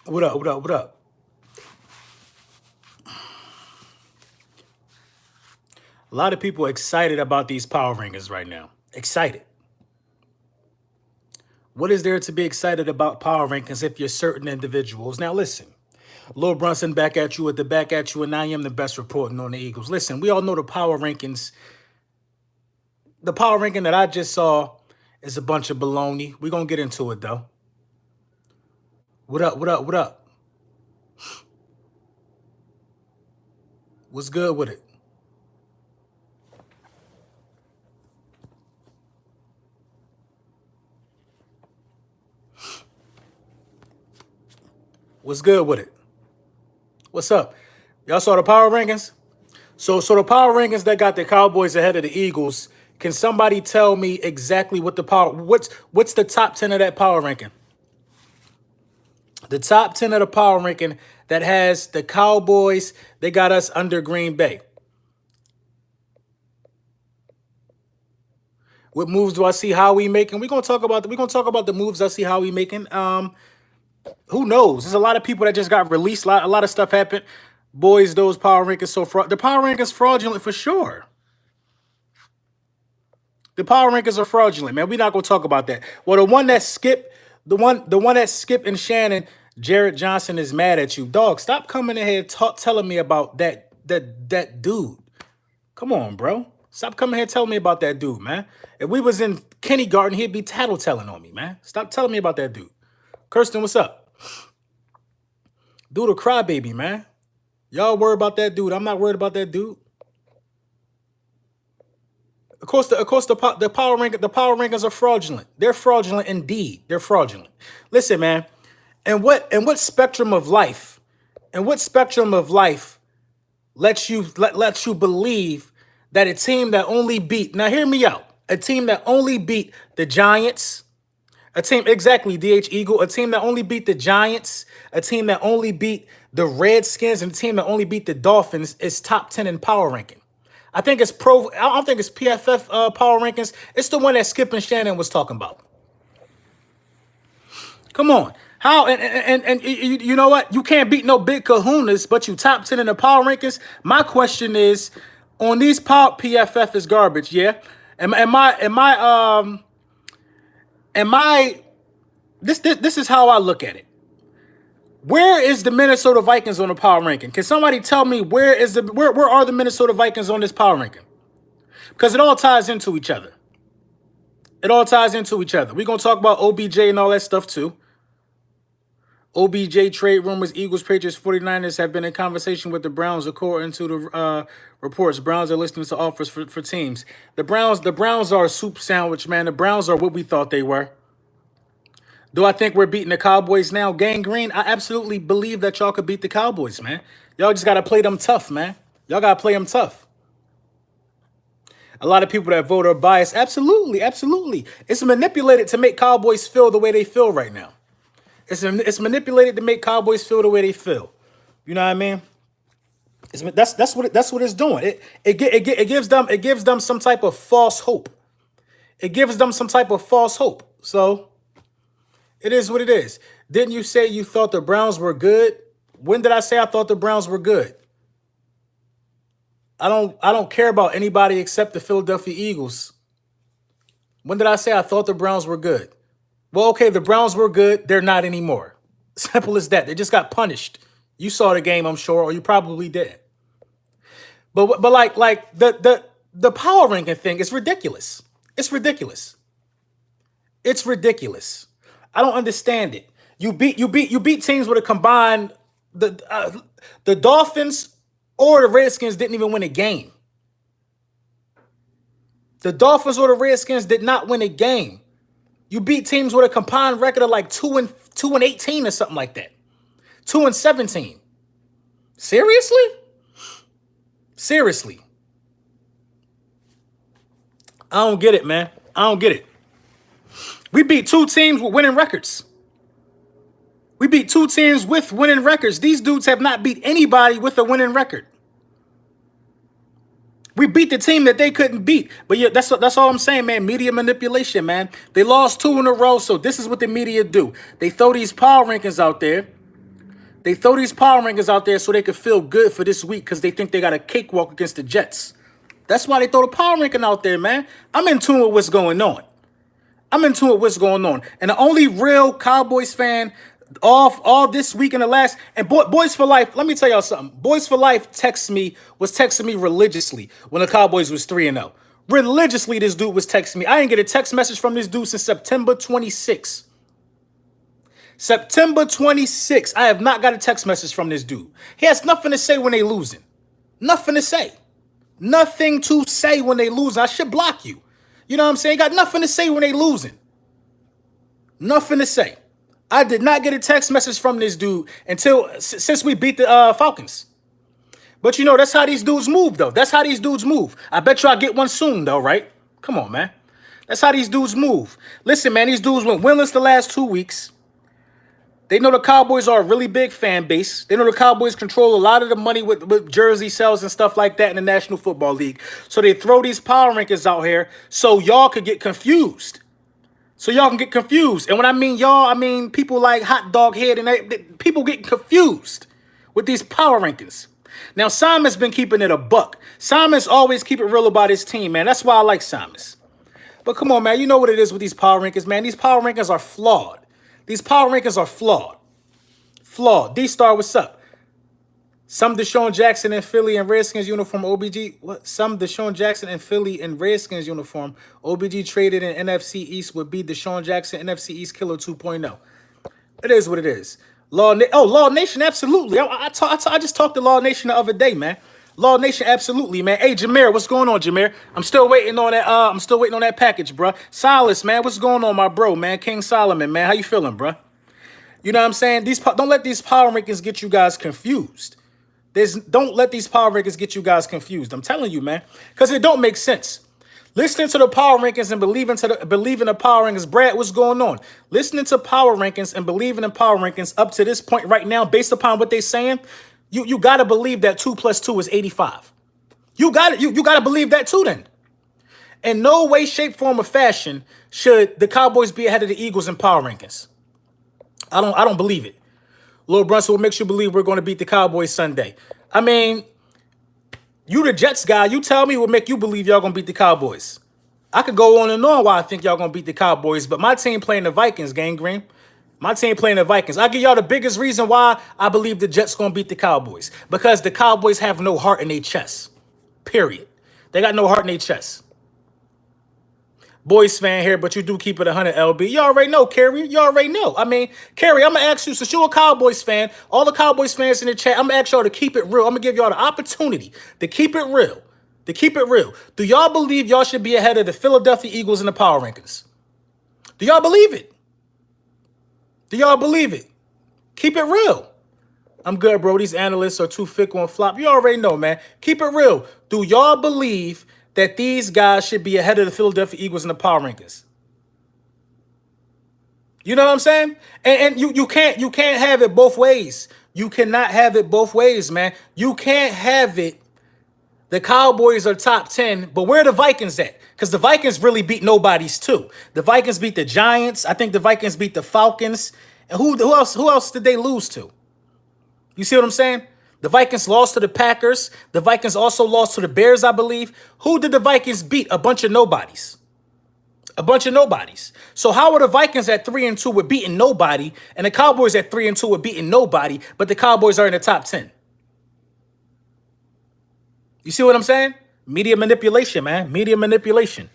What up? What up? What up? A lot of people excited about these power rankings right now. Excited. What is there to be excited about power rankings if you're certain individuals? Now listen, Lil Brunson back at you with the back at you, and I am the best reporting on the Eagles. Listen, we all know the power rankings. The power ranking that I just saw is a bunch of baloney. We're gonna get into it though. What up? What up? What up? What's good with it? What's good with it? What's up? Y'all saw the power rankings? So the power rankings that got the Cowboys ahead of the Eagles. Can somebody tell me exactly what the power? What's the top 10 of that power ranking? The top 10 of the power ranking that has the Cowboys. They got us under Green Bay. What moves do I see Howie making? We're gonna talk about the moves I see Howie making. Who knows? There's a lot of people that just got released. A lot of stuff happened. Boys, those power rankings so the power rankings fraudulent for sure. The power rankings are fraudulent, man. We're not gonna talk about that. Well, the one that Skip and Shannon, Jared Johnson is mad at you, dog. Stop coming in here telling me about that dude. Come on, bro. Stop coming here telling me about that dude, man. If we was in kindergarten, he'd be tattletelling on me, man. Stop telling me about that dude. Kirsten, what's up? Dude, a crybaby, man. Y'all worry about that dude. I'm not worried about that dude. The power rankings are fraudulent. They're fraudulent indeed. They're fraudulent. Listen, man. And what spectrum of life? And what spectrum of life lets you believe that a team that only beat, now hear me out, a team that only beat the Giants, a team, exactly, DH Eagle, a team that only beat the Giants, a team that only beat the Redskins, and a team that only beat the Dolphins is top 10 in power ranking. I think it's I don't think it's PFF power rankings. It's the one that Skip and Shannon was talking about. Come on. How and you know what? You can't beat no big kahunas, but you top 10 in the power rankings. My question is, on these power PFF is garbage, yeah? Am I this is how I look at it. Where is the Minnesota Vikings on the power ranking? Can somebody tell me where are the Minnesota Vikings on this power ranking? Because it all ties into each other. It all ties into each other. We're gonna talk about OBJ and all that stuff too. OBJ trade rumors, Eagles, Patriots, 49ers have been in conversation with the Browns, according to the reports. Browns are listening to offers for teams. The Browns are a soup sandwich, man. The Browns are what we thought they were. Do I think we're beating the Cowboys now? Gang Green, I absolutely believe that y'all could beat the Cowboys, man. Y'all just got to play them tough, man. Y'all got to play them tough. A lot of people that vote are biased. Absolutely, absolutely. It's manipulated to make Cowboys feel the way they feel right now. It's manipulated to make Cowboys feel the way they feel. You know what I mean? That's what it's doing. It gives them some type of false hope. It gives them some type of false hope. So it is what it is. Didn't you say you thought the Browns were good? When did I say I thought the Browns were good? I don't care about anybody except the Philadelphia Eagles. When did I say I thought the Browns were good? Well, okay, the Browns were good. They're not anymore. Simple as that. They just got punished. You saw the game, I'm sure, or you probably did. But like the power ranking thing is ridiculous. It's ridiculous. It's ridiculous. I don't understand it. You beat teams with a combined the Dolphins or the Redskins didn't even win a game. The Dolphins or the Redskins did not win a game. You beat teams with a combined record of like 2-18 or something like that. 2-17. Seriously? Seriously. I don't get it, man. I don't get it. We beat two teams with winning records. We beat two teams with winning records. These dudes have not beat anybody with a winning record. We beat the team that they couldn't beat. But yeah, that's all I'm saying, man. Media manipulation, man. They lost two in a row, so this is what the media do. They throw these power rankings out there, They throw these power rankings out there so they can feel good for this week because they think they got a cakewalk against the Jets. That's why they throw the power ranking out there, man. I'm in tune with what's going on. I'm in tune with what's going on. And the only real Cowboys fan all this week in the last, and Boys for Life, let me tell y'all something. Boys for Life was texting me religiously when the Cowboys was 3-0. Religiously, this dude was texting me. I didn't get a text message from this dude since September 26th. September 26th. I have not got a text message from this dude. He has nothing to say when they losing. Nothing to say. Nothing to say when they losing. I should block you. You know what I'm saying? Got nothing to say when they losing. Nothing to say. I did not get a text message from this dude since we beat the Falcons. But you know, that's how these dudes move, though. That's how these dudes move. I bet you I'll get one soon, though, right? Come on, man. That's how these dudes move. Listen, man, these dudes went winless the last 2 weeks. They know the Cowboys are a really big fan base. They know the Cowboys control a lot of the money with jersey sales and stuff like that in the National Football League. So they throw these power rankings out here so y'all could get confused. So y'all can get confused. And when I mean y'all, I mean people like Hot Dog Head and people get confused with these power rankings. Now, Simon's been keeping it a buck. Simon's always keep it real about his team, man. That's why I like Simon's. But come on, man. You know what it is with these power rankings, man. These power rankings are flawed. These power rankings are flawed. Flawed. D-Star, what's up? Some Deshaun Jackson in Philly and Redskins uniform. OBG. What? Some Deshaun Jackson in Philly and Redskins uniform. OBG traded in NFC East would be Deshaun Jackson, NFC East Killer 2.0. It is what it is. Law Nation, absolutely. I just talked to Law Nation the other day, man. Law Nation, absolutely, man. Hey, Jameer, what's going on, Jameer? I'm still waiting on that. I'm still waiting on that package, bro. Silas, man, what's going on, my bro, man? King Solomon, man, how you feeling, bro? You know what I'm saying? Don't let these power rankings get you guys confused. Don't let these power rankings get you guys confused. I'm telling you, man, because it don't make sense. Listening to the power rankings and believing the power rankings. Brad, what's going on? Listening to power rankings and believing in power rankings up to this point right now, based upon what they're saying, you got to believe that 2 + 2 is 85. You got to believe that too then. In no way, shape, form, or fashion should the Cowboys be ahead of the Eagles in power rankings. I don't believe it. Lil Brunson, what makes you believe we're going to beat the Cowboys Sunday? I mean, you the Jets guy. You tell me what make you believe y'all going to beat the Cowboys. I could go on and on why I think y'all going to beat the Cowboys, but my team playing the Vikings, Gang Green. My team playing the Vikings. I'll give y'all the biggest reason why I believe the Jets going to beat the Cowboys. Because the Cowboys have no heart in their chest. Period. They got no heart in their chest. Boys fan here, but you do keep it 100, LB. You already know, Kerry. You already know. I mean, Kerry, I'm going to ask you, since you're a Cowboys fan, all the Cowboys fans in the chat, I'm going to ask y'all to keep it real. I'm going to give y'all the opportunity to keep it real. To keep it real. Do y'all believe y'all should be ahead of the Philadelphia Eagles in the power rankings? Do y'all believe it? Do y'all believe it? Keep it real. I'm good, bro. These analysts are too fickle and flop. You already know, man. Keep it real. Do y'all believe that these guys should be ahead of the Philadelphia Eagles in the power rankings? You know what I'm saying? And you can't have it both ways. You cannot have it both ways, man. You can't have it. The Cowboys are top 10, but where are the Vikings at? Because the Vikings really beat nobodies too. The Vikings beat the Giants. I think the Vikings beat the Falcons. And who else did they lose to? You see what I'm saying? The Vikings lost to the Packers. The Vikings also lost to the Bears, I believe. Who did the Vikings beat? A bunch of nobodies. A bunch of nobodies. So how are the Vikings at 3-2 with beating nobody, and the Cowboys at 3-2 with beating nobody, but the Cowboys are in the top 10? You see what I'm saying? Media manipulation, man. Media manipulation.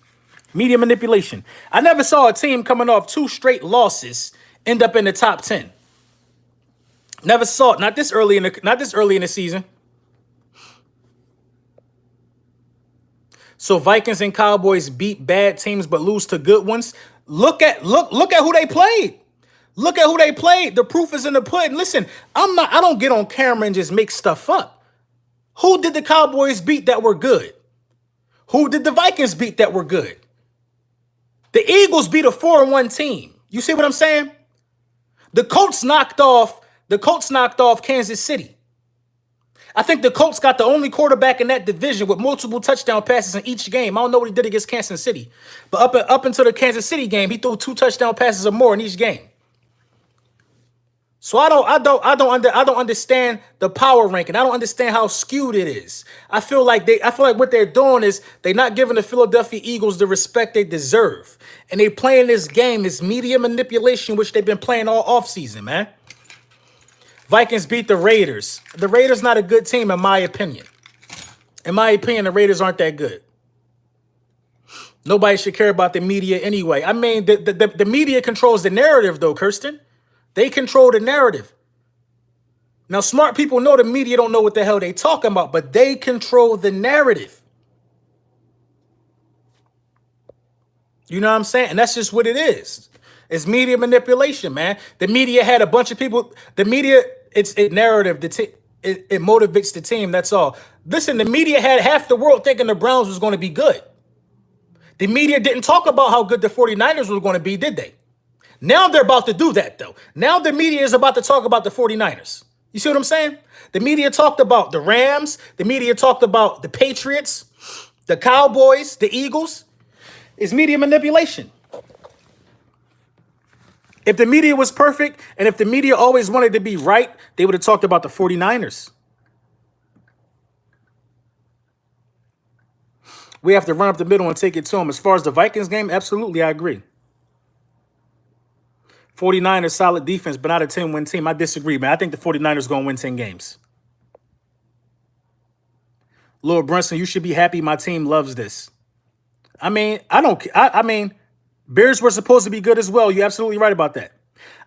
Media manipulation. I never saw a team coming off 2 straight losses end up in the top 10. Never saw it. Not this early in the season. So Vikings and Cowboys beat bad teams but lose to good ones. Look at who they played. Look at who they played. The proof is in the pudding. Listen, I don't get on camera and just make stuff up. Who did the Cowboys beat that were good? Who did the Vikings beat that were good? The Eagles beat a 4-1 team. You see what I'm saying? The Colts knocked off Kansas City. I think the Colts got the only quarterback in that division with multiple touchdown passes in each game. I don't know what he did against Kansas City, but up until the Kansas City game, he threw 2 touchdown passes or more in each game. So I don't understand the power ranking. I don't understand how skewed it is. I feel like what they're doing is they're not giving the Philadelphia Eagles the respect they deserve. And they playing this game, this media manipulation, which they've been playing all offseason, man. Vikings beat the Raiders. The Raiders not a good team, in my opinion. In my opinion, the Raiders aren't that good. Nobody should care about the media anyway. I mean, the media controls the narrative, though, Kirsten. They control the narrative. Now, smart people know the media don't know what the hell they talking about, but they control the narrative. You know what I'm saying? And that's just what it is. It's media manipulation, man. The media had a bunch of people. The media, it's a narrative. It motivates the team. That's all. Listen, the media had half the world thinking the Browns was going to be good. The media didn't talk about how good the 49ers were going to be, did they? Now they're about to do that, though. Now the media is about to talk about the 49ers. You see what I'm saying? The media talked about the Rams. The media talked about the Patriots, the Cowboys, the Eagles. It's media manipulation. If the media was perfect and if the media always wanted to be right, they would have talked about the 49ers. We have to run up the middle and take it to them. As far as the Vikings game, absolutely, I agree. 49ers, solid defense, but not a 10-win team. I disagree, man. I think the 49ers going to win 10 games. Lord Brunson, you should be happy my team loves this. I mean, I mean, Bears were supposed to be good as well. You're absolutely right about that.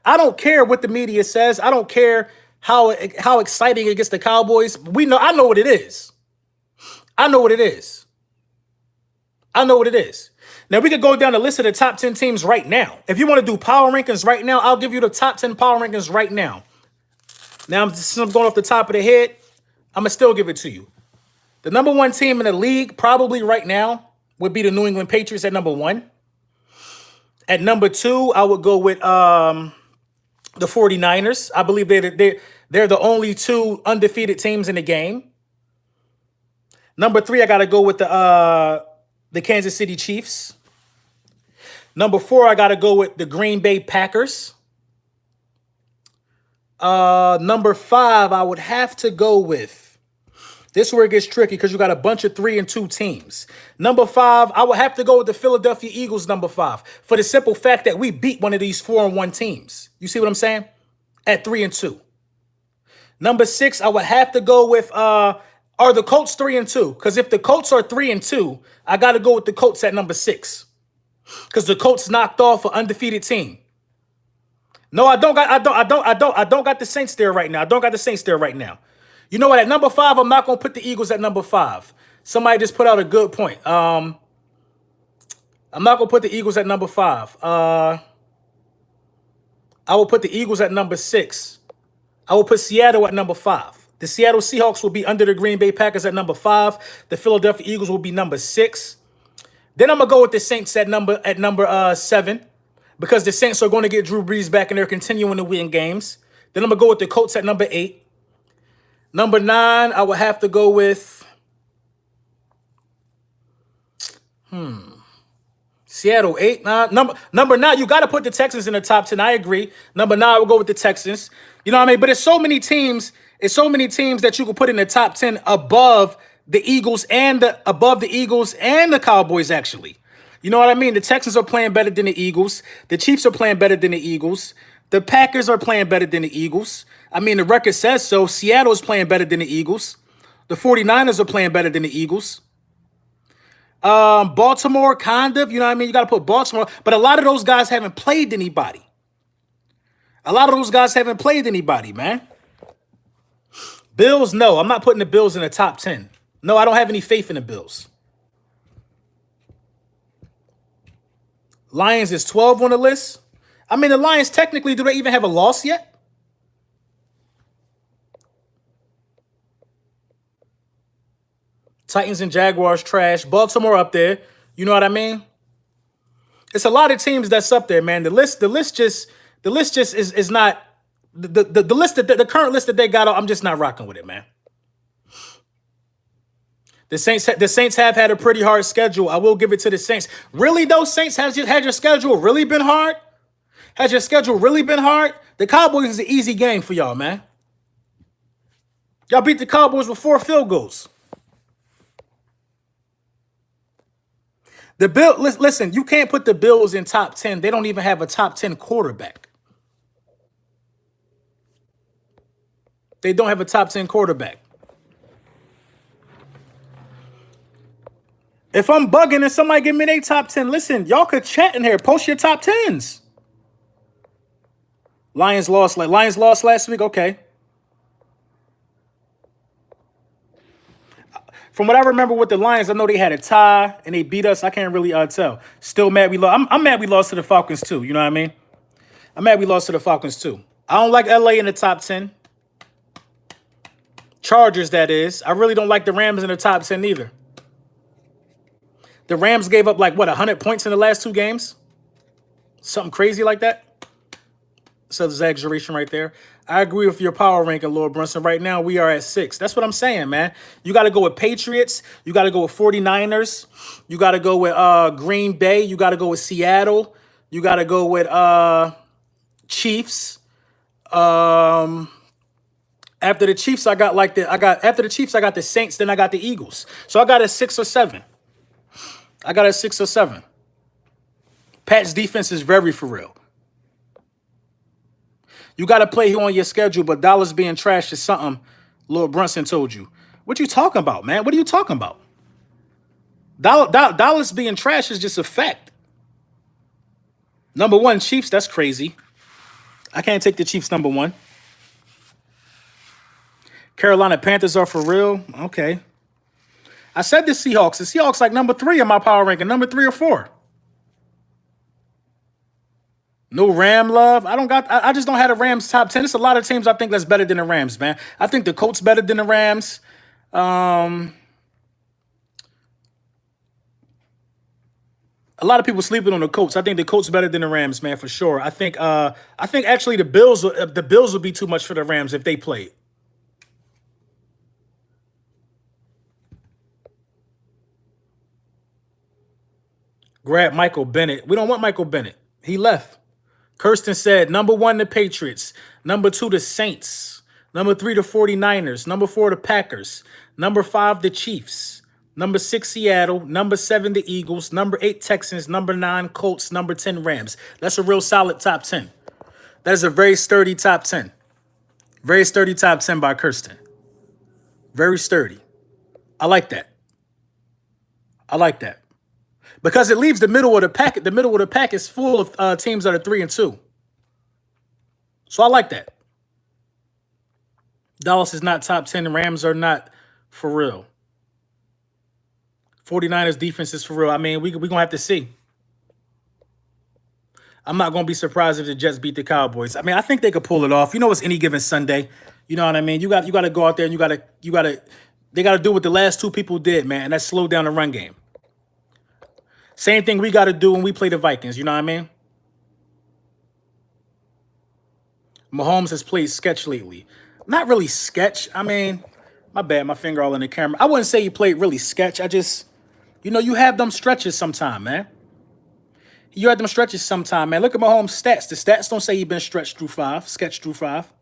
I don't care what the media says. I don't care how exciting it gets the Cowboys. I know what it is. I know what it is. I know what it is. Now, we could go down the list of the top 10 teams right now. If you want to do power rankings right now, I'll give you the top 10 power rankings right now. Now, since I'm going off the top of the head, I'm going to still give it to you. The number one team in the league, probably right now, would be the New England Patriots at number one. At number two, I would go with the 49ers. I believe they're the only two undefeated teams in the game. Number three, I got to go with the Kansas City Chiefs. Number four, I got to go with the Green Bay Packers. Number five, I would have to go with. This is where it gets tricky because you got a bunch of 3-2 teams. Number five, I would have to go with the Philadelphia Eagles, number five, for the simple fact that we beat one of these 4-1 teams. You see what I'm saying? At 3-2. Number six, I would have to go with are the Colts 3-2? Because if the Colts are 3-2, I got to go with the Colts at number six. Because the Colts knocked off an undefeated team. No, I don't got the Saints there right now. I don't got the Saints there right now. You know what? At number five, I'm not gonna put the Eagles at number five. Somebody just put out a good point. I'm not gonna put the Eagles at number five. I will put the Eagles at number six. I will put Seattle at number five. The Seattle Seahawks will be under the Green Bay Packers at number five. The Philadelphia Eagles will be number six. Then I'm gonna go with the Saints at number seven, because the Saints are going to get Drew Brees back and they're continuing to win games. Then I'm gonna go with the Colts at number 8. Number 9, I would have to go with Seattle 8. Number 9, you got to put the Texans in the top 10. I agree. Number 9, I would go with the Texans. You know what I mean? But it's so many teams. It's so many teams that you could put in the top 10 above the Eagles and the Cowboys, actually. You know what I mean? The Texans are playing better than the Eagles. The Chiefs are playing better than the Eagles. The Packers are playing better than the Eagles. I mean, the record says so. Seattle is playing better than the Eagles. The 49ers are playing better than the Eagles. Baltimore, kind of. You know what I mean? You got to put Baltimore. But a lot of those guys haven't played anybody. Man. Bills, no. I'm not putting the Bills in the top 10. No, I don't have any faith in the Bills. Lions is 12 on the list. I mean, the Lions technically, do they even have a loss yet? Titans and Jaguars trash. Baltimore up there. You know what I mean? It's a lot of teams that's up there, man. The list just is not the list that the current list that they got. I'm just not rocking with it, man. The Saints have had a pretty hard schedule. I will give it to the Saints. Really though, Saints has just had your schedule really been hard. Has your schedule really been hard? The Cowboys is an easy game for y'all, man. Y'all beat the Cowboys with 4 field goals. The Bill, listen, you can't put the Bills in top 10. They don't even have a top 10 quarterback. They don't have a top 10 quarterback. If I'm bugging and somebody give me their top 10, listen, y'all could chat in here. Post your top 10s. Lions lost last week. Okay. From what I remember with the Lions, I know they had a tie and they beat us. I can't really tell. Still mad we lost. I'm mad we lost to the Falcons too. You know what I mean? I'm mad we lost to the Falcons too. I don't like LA in the top 10. Chargers, that is. I really don't like the Rams in the top 10 either. The Rams gave up like, what, 100 points in the last 2 games? Something crazy like that? So there's exaggeration right there. I agree with your power ranking, Lord Brunson. Right now, we are at 6. That's what I'm saying, man. You got to go with Patriots. You got to go with 49ers. You got to go with Green Bay. You got to go with Seattle. You got to go with Chiefs. After the Chiefs, I got the Saints, then I got the Eagles. So I got a 6 or 7. Pat's defense is very for real. You got to play who on your schedule, but Dallas being trash is something Lord Brunson told you. What you talking about, man? What are you talking about? Dallas being trash is just a fact. Number 1, Chiefs, that's crazy. I can't take the Chiefs number 1. Carolina Panthers are for real. Okay. I said the Seahawks. The Seahawks like number 3 in my power ranking, number 3 or 4. No Ram love. I just don't have the Rams top 10. There's a lot of teams I think that's better than the Rams, man. I think the Colts better than the Rams. A lot of people sleeping on the Colts. I think the Colts better than the Rams, man, for sure. I think actually the Bills will be too much for the Rams if they played. Grab Michael Bennett. We don't want Michael Bennett. He left. Kirsten said, number 1, the Patriots. Number 2, the Saints. Number 3, the 49ers. Number 4, the Packers. Number 5, the Chiefs. Number 6, Seattle. Number 7, the Eagles. Number 8, Texans. Number 9, Colts. Number 10, Rams. That's a real solid top 10. That is a very sturdy top 10. Very sturdy top 10 by Kirsten. Very sturdy. I like that. Because it leaves the middle of the pack. The middle of the pack is full of teams that are 3 and 2. So I like that. Dallas is not top 10. The Rams are not for real. 49ers defense is for real. I mean, we're going to have to see. I'm not going to be surprised if the Jets beat the Cowboys. I mean, I think they could pull it off. You know, it's any given Sunday. You know what I mean? You got to go out there and they got to do what the last 2 people did, man, and that's slow down the run game. Same thing we got to do when we play the Vikings. You know what I mean? Mahomes has played sketch lately. Not really sketch. I mean, my bad. My finger all in the camera. I wouldn't say he played really sketch. I just, you have them stretches sometime, man. You have them stretches sometime, man. Look at Mahomes' stats. The stats don't say he's been stretched through 5. Sketched through 5.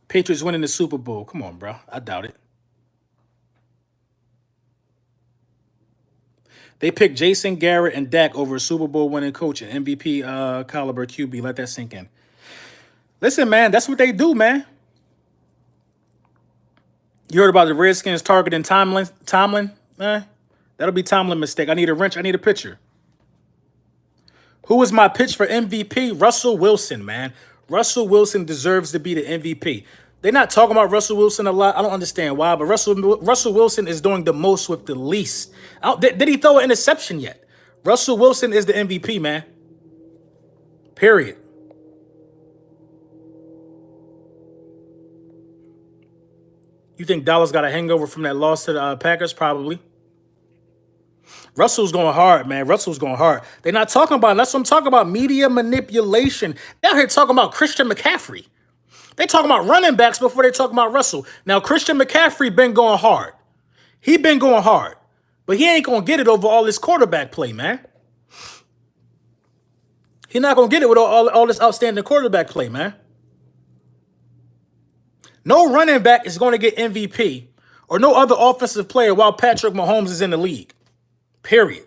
Patriots winning the Super Bowl. Come on, bro. I doubt it. They picked Jason Garrett and Dak over a Super Bowl winning coach and MVP caliber QB. Let that sink in. Listen, man, that's what they do, man. You heard about the Redskins targeting Tomlin? That'll be Tomlin mistake. I need a wrench. I need a pitcher. Who is my pitch for MVP? Russell Wilson, man. Russell Wilson deserves to be the MVP. They're not talking about Russell Wilson a lot. I don't understand why, but Russell Wilson is doing the most with the least. Did he throw an interception yet? Russell Wilson is the MVP, man. Period. You think Dallas got a hangover from that loss to the Packers? Probably. Russell's going hard, man. Russell's going hard. They're not talking about, that's what I'm talking about, media manipulation. They're out here talking about Christian McCaffrey. They talking about running backs before they talking about Russell. Now, Christian McCaffrey been going hard. He been going hard. But he ain't going to get it over all this quarterback play, man. He's not going to get it with all this outstanding quarterback play, man. No running back is going to get MVP or no other offensive player while Patrick Mahomes is in the league. Period.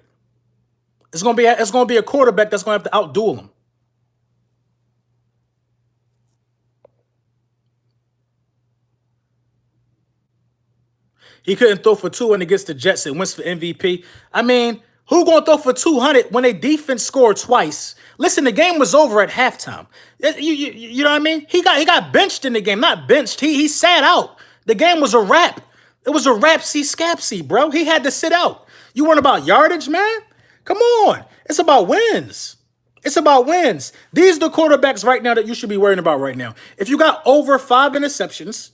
It's going to be a quarterback that's going to have to outduel him. He couldn't throw for 200 against the Jets and wins for MVP. I mean, who going to throw for 200 when a defense scored twice? Listen, the game was over at halftime. You know what I mean? He got benched in the game, not benched. He sat out. The game was a wrap. It was a rapsy-scapsy, bro. He had to sit out. You weren't about yardage, man? Come on. It's about wins. It's about wins. These are the quarterbacks right now that you should be worrying about right now. If you got over 5 interceptions,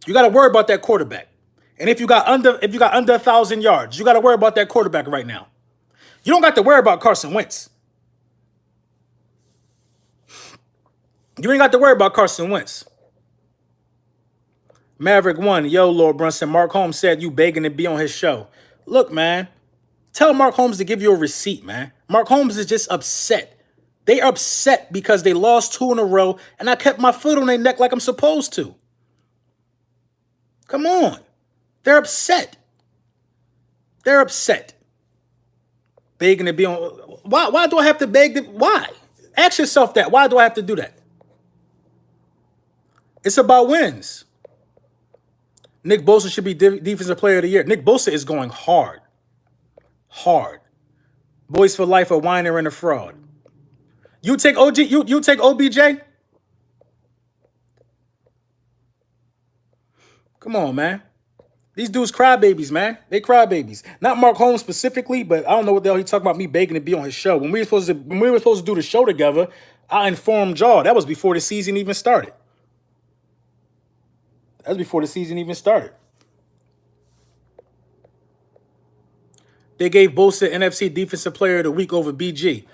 you got to worry about that quarterback. And if you got under 1,000 yards, you got to worry about that quarterback right now. You don't got to worry about Carson Wentz. You ain't got to worry about Carson Wentz. Maverick 1, yo, Lord Brunson. Mark Holmes said you begging to be on his show. Look, man, tell Mark Holmes to give you a receipt, man. Mark Holmes is just upset. They are upset because they lost 2 in a row, and I kept my foot on their neck like I'm supposed to. Come on. They're upset. They're upset. Begging to be on. Why do I have to beg? Why? Ask yourself that. Why do I have to do that? It's about wins. Nick Bosa should be Defensive Player of the Year. Nick Bosa is going hard. Hard. Boys for life, a whiner and a fraud. You take OG. You take OBJ. Come on, man. These dudes crybabies, man. They crybabies. Not Mark Holmes specifically, but I don't know what the hell he talking about me begging to be on his show. When we were supposed to do the show together, I informed y'all. That was before the season even started. That was before the season even started. They gave Bosa NFC Defensive Player of the Week over BG.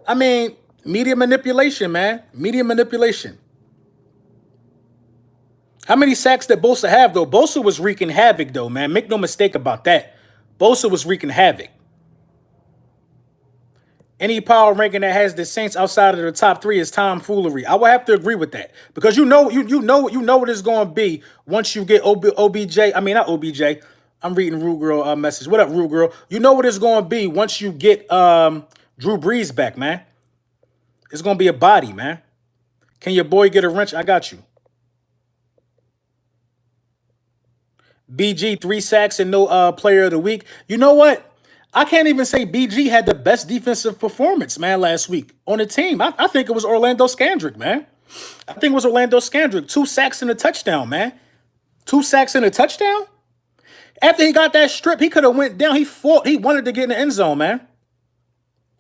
I mean, media manipulation, man. Media manipulation. How many sacks did Bosa have, though? Bosa was wreaking havoc, though, man. Make no mistake about that. Bosa was wreaking havoc. Any power ranking that has the Saints outside of the top 3 is tomfoolery. I would have to agree with that because you know what it's going to be once you get OBJ. I mean, not OBJ. I'm reading Rue Girl message. What up, Rue Girl? You know what it's going to be once you get Drew Brees back, man. It's going to be a body, man. Can your boy get a wrench? I got you. BG 3 sacks and no Player of the Week. You know what? I can't even say BG had the best defensive performance, man, last week on the team. I think it was Orlando Scandrick, man. I think it was Orlando Scandrick. 2 sacks and a touchdown, man. 2 sacks and a touchdown? After he got that strip, he could have went down. He fought. He wanted to get in the end zone, man.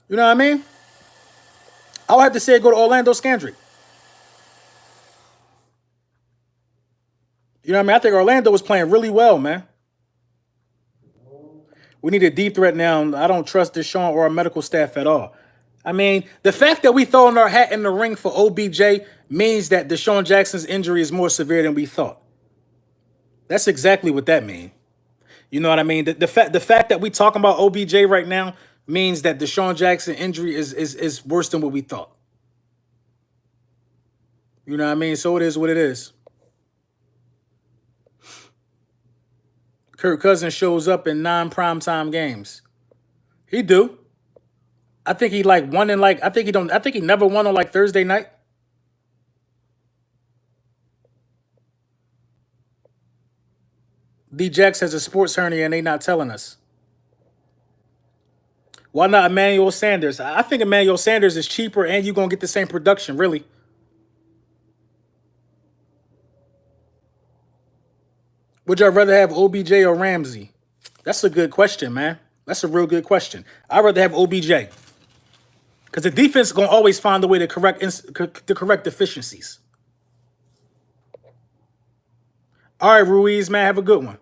You know what I mean? I would have to say go to Orlando Scandrick. You know what I mean? I think Orlando was playing really well, man. We need a deep threat now. I don't trust Deshaun or our medical staff at all. I mean, the fact that we throwing our hat in the ring for OBJ means that Deshaun Jackson's injury is more severe than we thought. That's exactly what that means. You know what I mean? The fact that we talking about OBJ right now means that Deshaun Jackson injury is worse than what we thought. You know what I mean? So it is what it is. Kirk Cousins shows up in non-primetime games. He do. I think he won in I think he never won on Thursday night. D-Jax has a sports hernia and they not telling us. Why not Emmanuel Sanders? I think Emmanuel Sanders is cheaper and you're going to get the same production, really. Would y'all rather have OBJ or Ramsey? That's a good question, man. That's a real good question. I'd rather have OBJ. Because the defense is going to always find a way to correct deficiencies. All right, Ruiz, man, have a good one.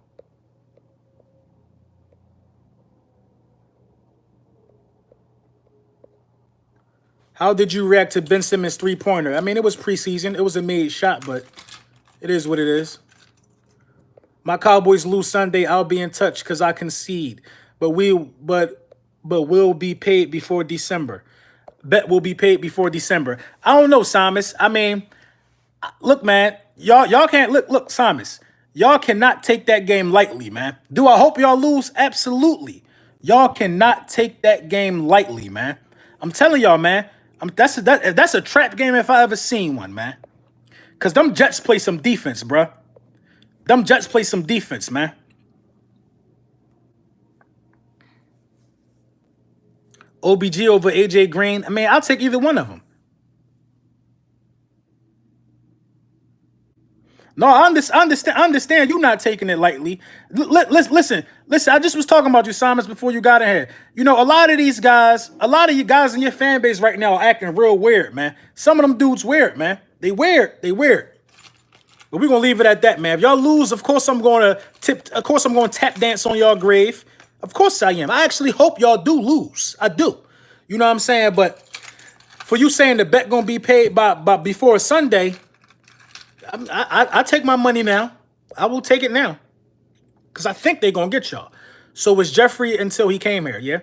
How did you react to Ben Simmons' three-pointer? I mean, it was preseason. It was a made shot, but it is what it is. My Cowboys lose Sunday. I'll be in touch because I concede. But we'll be paid before December. bet will be paid before December. I don't know, Samus. I mean, look, man, y'all can't look, Samus. Y'all cannot take that game lightly, man. Do I hope y'all lose? Absolutely. Y'all cannot take that game lightly, man. I'm telling y'all, man. That's a trap game if I ever seen one, man. Cause them Jets play some defense, bruh. Them Jets play some defense, man. OBG over AJ Green. I mean, I'll take either one of them. No, I understand you not taking it lightly. Listen. I just was talking about you, Simons, before you got in here. You know, a lot of you guys in your fan base right now are acting real weird, man. Some of them dudes weird, man. They weird. But we're gonna leave it at that, man. If y'all lose, of course I'm gonna tap dance on y'all grave. Of course I am. I actually hope y'all do lose. I do. You know what I'm saying? But for you saying the bet gonna be paid by before Sunday, I take my money now. I will take it now. Because I think they're going to get y'all. So was Jeffrey until he came here, yeah?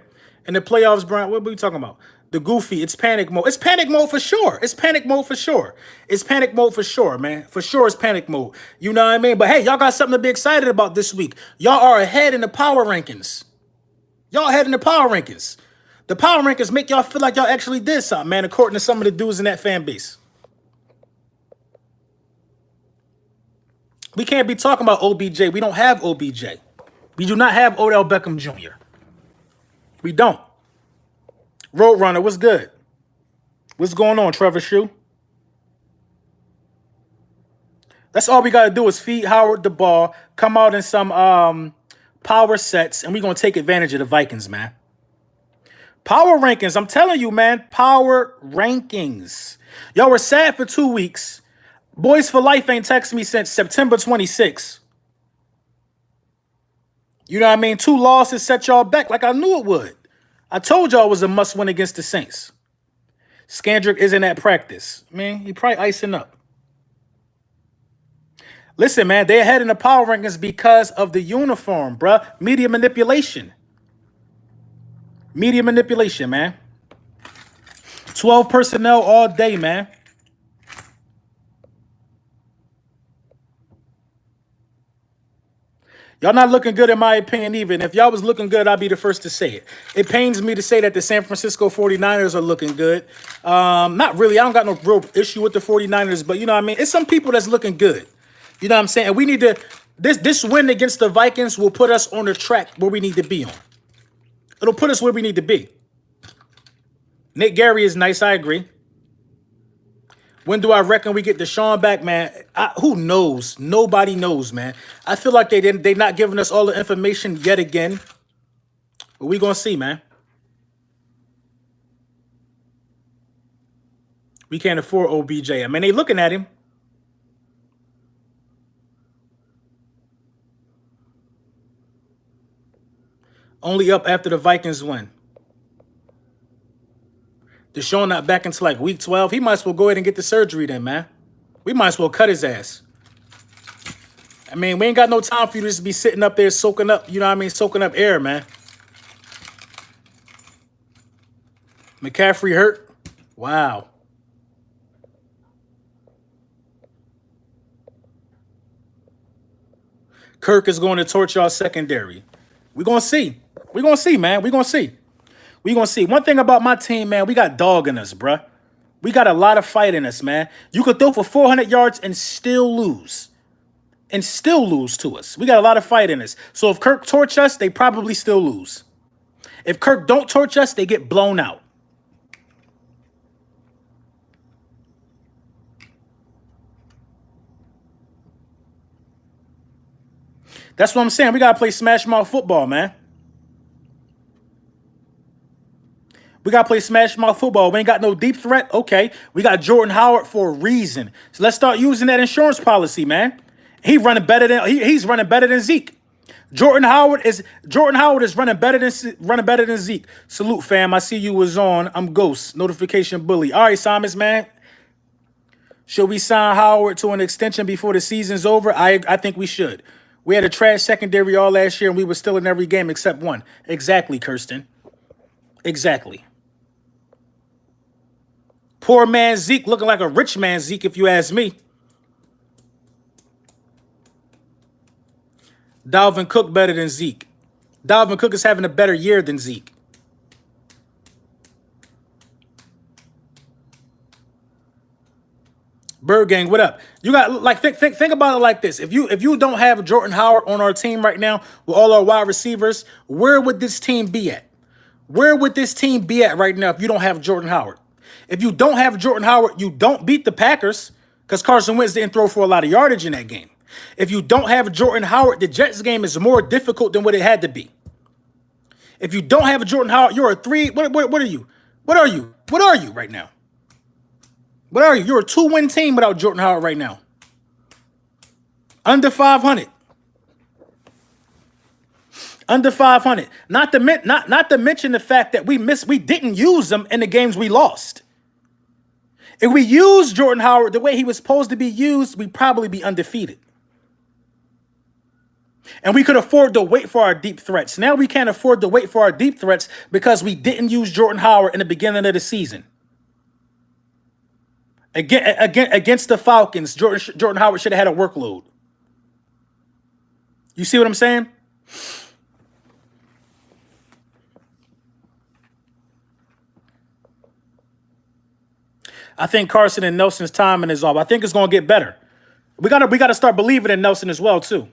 In the playoffs, Brian, what are we talking about? The goofy, it's panic mode. It's panic mode for sure. It's panic mode for sure. It's panic mode for sure, man. For sure it's panic mode. You know what I mean? But hey, y'all got something to be excited about this week. Y'all are ahead in the power rankings. Y'all ahead in the power rankings. The power rankings make y'all feel like y'all actually did something, man, according to some of the dudes in that fan base. We can't be talking about OBJ. We don't have OBJ. We do not have Odell Beckham Jr. We don't. Roadrunner, what's good? What's going on, Trevor Shue? That's all we got to do is feed Howard the ball, come out in some power sets, and we're going to take advantage of the Vikings, man. Power rankings. I'm telling you, man. Power rankings. Y'all were sad for 2 weeks. Boys for Life ain't texted me since September 26th. You know what I mean? 2 losses set y'all back like I knew it would. I told y'all it was a must-win against the Saints. Scandrick isn't at practice. Man, he probably icing up. Listen, man, they're ahead in the power rankings because of the uniform, bruh. Media manipulation. Media manipulation, man. 12 personnel all day, man. Y'all not looking good in my opinion even. If y'all was looking good, I'd be the first to say it. It pains me to say that the San Francisco 49ers are looking good. Not really. I don't got no real issue with the 49ers, but you know what I mean? It's some people that's looking good. You know what I'm saying? And we need to, this win against the Vikings will put us on the track where we need to be on. It'll put us where we need to be. Nick Gary is nice, I agree. When do I reckon we get Deshaun back, man? Who knows? Nobody knows, man. I feel like they're not giving us all the information yet again. But we gonna see, man. We can't afford OBJ. I mean, they looking at him. Only up after the Vikings win. Deshaun not back until like week 12. He might as well go ahead and get the surgery then, man. We might as well cut his ass. I mean, we ain't got no time for you to just be sitting up there soaking up, you know what I mean, soaking up air, man. McCaffrey hurt? Wow. Kirk is going to torch y'all secondary. We're going to see. We're going to see, man. We're going to see. We're going to see. One thing about my team, man, we got dog in us, bruh. We got a lot of fight in us, man. You could throw for 400 yards and still lose. And still lose to us. We got a lot of fight in us. So if Kirk torch us, they probably still lose. If Kirk don't torch us, they get blown out. That's what I'm saying. We got to play smash mouth football, man. We got to play smash mouth football. We ain't got no deep threat. Okay. We got Jordan Howard for a reason. So let's start using that insurance policy, man. He's running better than Zeke. Jordan Howard is running better than Zeke. Salute, fam. I see you was on. I'm Ghost. Notification bully. All right, Simons, man. Should we sign Howard to an extension before the season's over? I think we should. We had a trash secondary all last year, and we were still in every game except one. Exactly, Kirsten. Exactly. Poor man Zeke looking like a rich man Zeke, if you ask me. Dalvin Cook better than Zeke. Dalvin Cook is having a better year than Zeke. Bird Gang, what up? You got like think about it like this. If you don't have Jordan Howard on our team right now with all our wide receivers, where would this team be at? Where would this team be at right now if you don't have Jordan Howard? If you don't have Jordan Howard, you don't beat the Packers because Carson Wentz didn't throw for a lot of yardage in that game. If you don't have Jordan Howard, the Jets game is more difficult than what it had to be. If you don't have Jordan Howard, you're a three. What are you? What are you? What are you right now? What are you? You're a 2-win team without Jordan Howard right now. Under 500. Under 500. Not to mention the fact that we didn't use them in the games we lost. If we used Jordan Howard the way he was supposed to be used, we'd probably be undefeated. And we could afford to wait for our deep threats. Now we can't afford to wait for our deep threats because we didn't use Jordan Howard in the beginning of the season. Against the Falcons, Jordan Howard should have had a workload. You see what I'm saying? I think Carson and Nelson's timing is off. I think it's going to get better. We gotta start believing in Nelson as well too.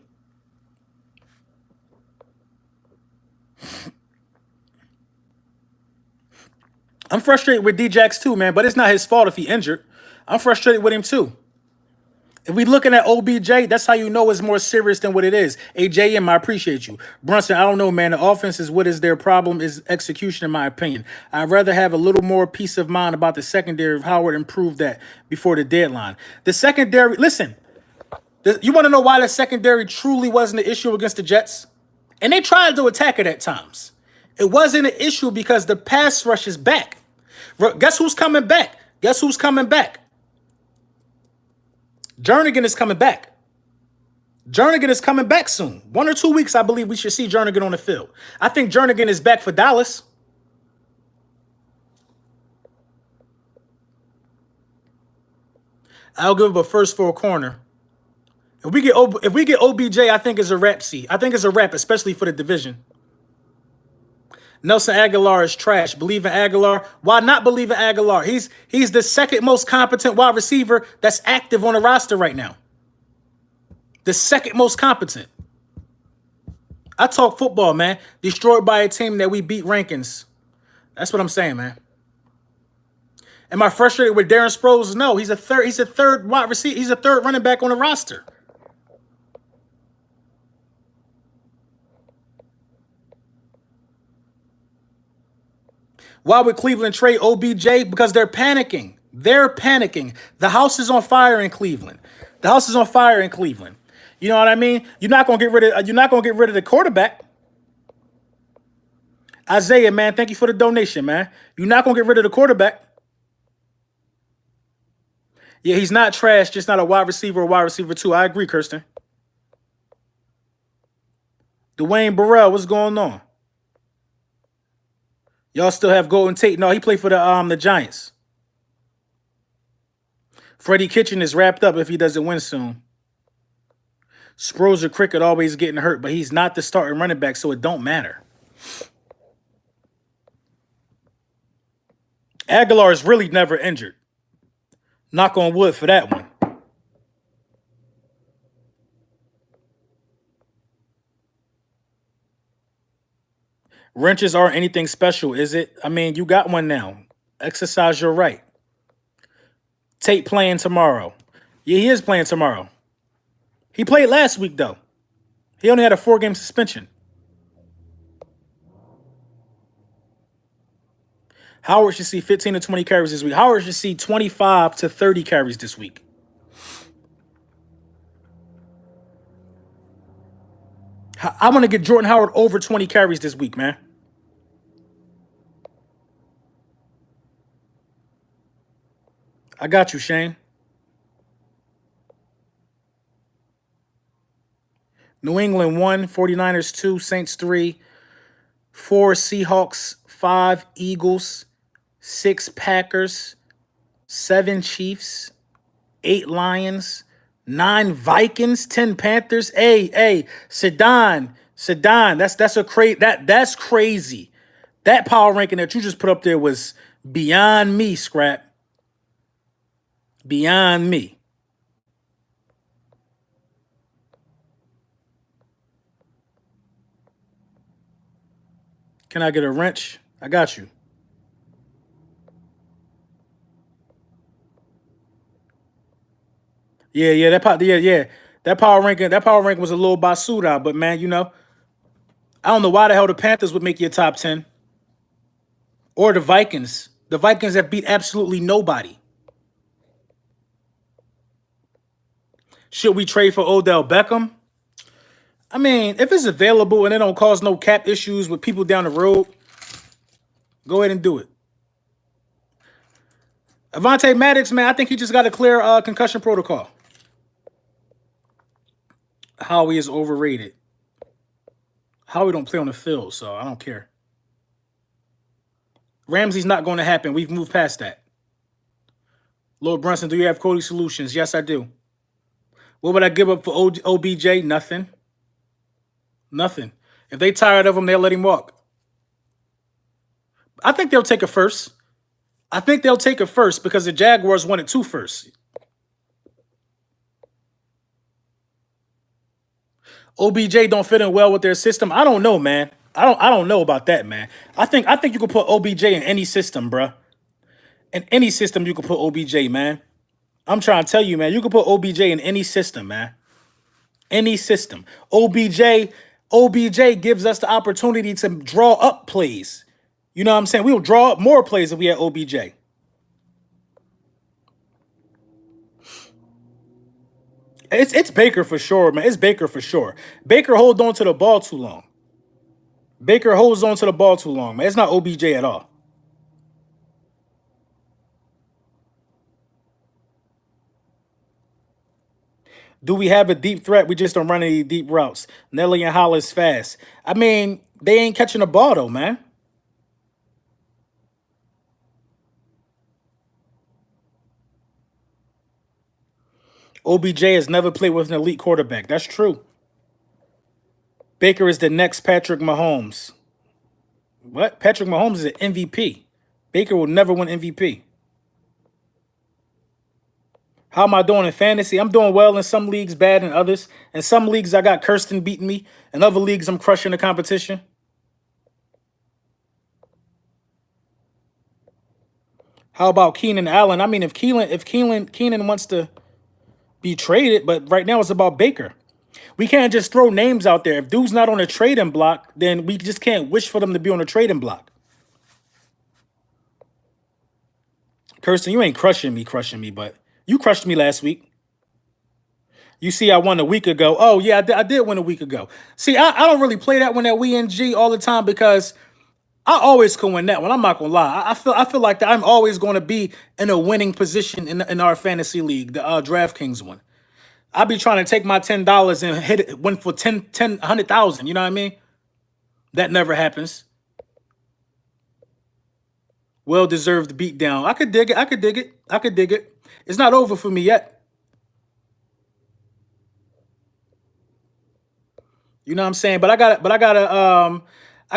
I'm frustrated with Djax too, man, but it's not his fault if he injured. I'm frustrated with him too. If we looking at OBJ, that's how you know it's more serious than what it is. AJM, I appreciate you. Brunson, I don't know, man. The offense is what is their problem is execution, in my opinion. I'd rather have a little more peace of mind about the secondary if Howard improved that before the deadline. The secondary, listen, you want to know why the secondary truly wasn't an issue against the Jets? And they tried to attack it at times. It wasn't an issue because the pass rush is back. Guess who's coming back? Guess who's coming back? Jernigan is coming back. Jernigan is coming back soon. 1 or 2 weeks, I believe we should see Jernigan on the field. I think Jernigan is back for Dallas. I'll give him a first for a corner. If we get OBJ, I think it's a wrap. I think it's a wrap, especially for the division. Nelson Aguilar is trash. Believe in Aguilar. Why not believe in Aguilar? He's the second most competent wide receiver that's active on the roster right now. The second most competent. I talk football, man. Destroyed by a team that we beat rankings. That's what I'm saying, man. Am I frustrated with Darren Sproles? No, he's a third wide receiver. He's a third running back on the roster. Why would Cleveland trade OBJ? Because they're panicking. They're panicking. The house is on fire in Cleveland. The house is on fire in Cleveland. You know what I mean? You're not gonna get rid of the quarterback. Isaiah, man, thank you for the donation, man. You're not gonna get rid of the quarterback. Yeah, he's not trash, just not a wide receiver or wide receiver too. I agree, Kirsten. Dwayne Burrell, what's going on? Y'all still have Golden Tate. No, he played for the Giants. Freddie Kitchen is wrapped up if he doesn't win soon. Sproles or Cricket always getting hurt, but he's not the starting running back, so it don't matter. Aguilar is really never injured. Knock on wood for that one. Wrenches aren't anything special, is it? I mean, you got one now. Exercise your right. Tate playing tomorrow. Yeah, he is playing tomorrow. He played last week, though. He only had a 4-game suspension. Howard should see 15 to 20 carries this week. Howard should see 25 to 30 carries this week. I want to get Jordan Howard over 20 carries this week, man. I got you, Shane. New England 1, 49ers 2, Saints 3, 4 Seahawks, 5 Eagles, 6 Packers, 7 Chiefs, 8 Lions, 9 Vikings, 10 Panthers. Hey, Sedan, that's crazy. That power ranking that you just put up there was beyond me, Scrap. Beyond me. Can I get a wrench? I got you. Yeah, That power ranking was a little basuda, but man, I don't know why the hell the Panthers would make your top 10. Or the Vikings. The Vikings have beat absolutely nobody. Should we trade for Odell Beckham? I mean, if it's available and it don't cause no cap issues with people down the road, go ahead and do it. Avonte Maddox, man, I think he just got a clear concussion protocol. Howie is overrated. Howie don't play on the field, so I don't care. Ramsey's not going to happen. We've moved past that. Lord Brunson, do you have Cody Solutions? Yes, I do. What would I give up for OBJ? Nothing. Nothing. If they tired of him, they'll let him walk. I think they'll take a first. I think they'll take a first because the Jaguars wanted 2 firsts. OBJ don't fit in well with their system. I don't know, man. I don't know about that, man. I think you can put OBJ in any system, bruh. In any system, you can put OBJ, man. I'm trying to tell you, man. You can put OBJ in any system, man. Any system. OBJ gives us the opportunity to draw up plays. You know what I'm saying? We'll draw up more plays if we had OBJ. It's Baker for sure, man. It's Baker for sure. Baker holds on to the ball too long. Baker holds on to the ball too long, man. It's not OBJ at all. Do we have a deep threat? We just don't run any deep routes. Nelly and Hollis fast. I mean, they ain't catching the ball, though, man. OBJ has never played with an elite quarterback. That's true. Baker is the next Patrick Mahomes. What? Patrick Mahomes is an MVP. Baker will never win MVP. How am I doing in fantasy? I'm doing well in some leagues, bad in others. In some leagues, I got Kirsten beating me. In other leagues, I'm crushing the competition. How about Keenan Allen? I mean, if Keenan wants to be traded, but right now it's about Baker. We can't just throw names out there. If dude's not on a trading block, then we just can't wish for them to be on a trading block. Kirsten, you ain't crushing me, but you crushed me last week. You see, I won a week ago. Oh, yeah, I did win a week ago. See, I don't really play that one at WNG all the time because I always can win that one. I'm not gonna lie. I feel like that I'm always going to be in a winning position in our fantasy league, the DraftKings one. I'll be trying to take my $10 and hit it, win for 100,000. You know what I mean? That never happens. Well-deserved beatdown. I could dig it. It's not over for me yet. You know what I'm saying? But I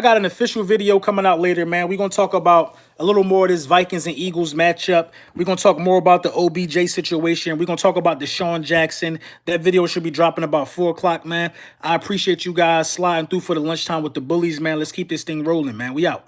got an official video coming out later, man. We're gonna talk about a little more of this Vikings and Eagles matchup. We're gonna talk more about the OBJ situation. We're gonna talk about Deshaun Jackson. That video should be dropping about 4 o'clock, man. I appreciate you guys sliding through for the lunchtime with the bullies, man. Let's keep this thing rolling, man. We out.